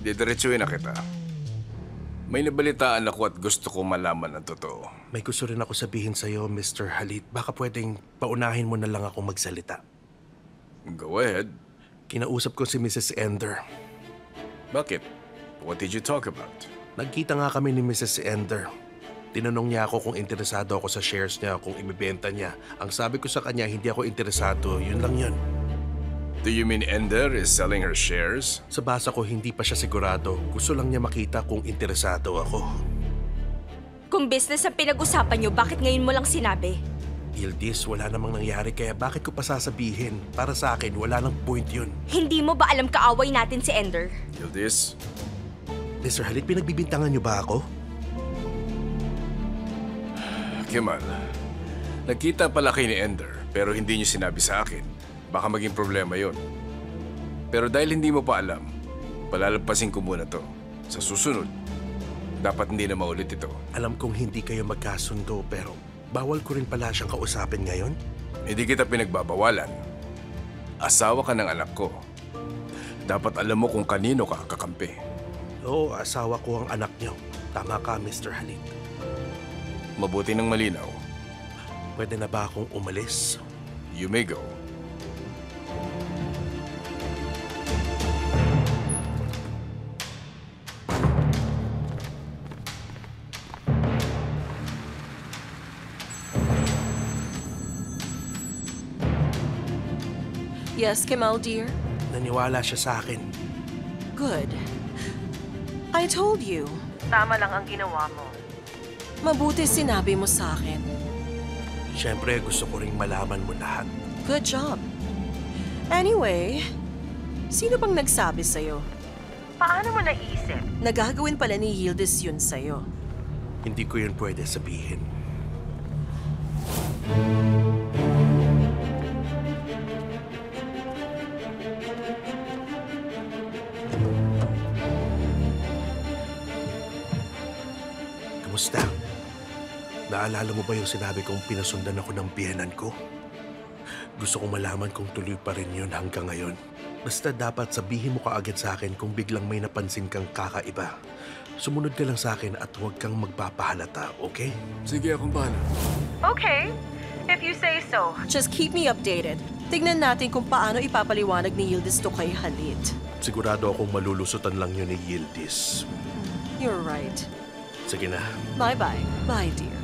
Didiretsuhin na kita. May nabalitaan ako at gusto ko malaman ang totoo. May gusto rin ako sabihin sa'yo, Mr. Halit. Baka pwedeng paunahin mo na lang ako magsalita. Go ahead. Kinausap ko si Mrs. Ender. Bakit? What did you talk about? Nagkita nga kami ni Mrs. Ender. Tinanong niya ako kung interesado ako sa shares niya, kung ibibenta niya. Ang sabi ko sa kanya, hindi ako interesado. Yun lang yun. Do you mean Ender is selling her shares? Sa basa ko, hindi pa siya sigurado. Gusto lang niya makita kung interesado ako. Kung business ang pinag-usapan niyo, bakit ngayon mo lang sinabi? Yildiz, wala namang nangyari kaya bakit ko pa sasabihin? Para sa akin, wala nang point yun. Hindi mo ba alam kaaway natin si Ender? Yildiz? Mr. Halit, pinagbibintangan niyo ba ako? Kemal, nagkita pala kayo ni Ender pero hindi niyo sinabi sa akin. Baka maging problema yon. Pero dahil hindi mo pa alam, palalagpasin ko muna to. Sa susunod, dapat hindi na maulit ito. Alam kong hindi kayo magkasundo pero bawal ko rin pala siyang kausapin ngayon. Hindi kita pinagbabawalan. Asawa ka ng anak ko. Dapat alam mo kung kanino ka kakampi. Oo, asawa ko ang anak niyo. Tama ka, Mr. Halit. Mabuti ng malinaw. Pwede na ba akong umalis? You may go. Yes, Kemal, dear? Naniwala siya sa akin. Good. I told you. Tama lang ang ginawa mo. Mabuti sinabi mo sa akin. Siyempre, gusto ko ring malaman mo lahat. Good job. Anyway, sino bang nagsabi sa'yo? Paano mo naisip? Nagagawin pala ni Yildiz yun sa'yo. Hindi ko yun pwede sabihin. Kamusta? Naalala mo ba yung sinabi kong pinasundan ako ng biyenan ko? Gusto kong malaman kung tuloy pa rin yun hanggang ngayon. Basta dapat sabihin mo kaagad sa akin kung biglang may napansin kang kakaiba. Sumunod ka lang sa akin at huwag kang magpapahalata, okay? Sige, akong bahala. Okay, if you say so. Just keep me updated. Tignan natin kung paano ipapaliwanag ni Yildiz to kay Halit. Sigurado akong malulusutan lang yun ni Yildiz. You're right. Sige na. Bye-bye. Bye, dear.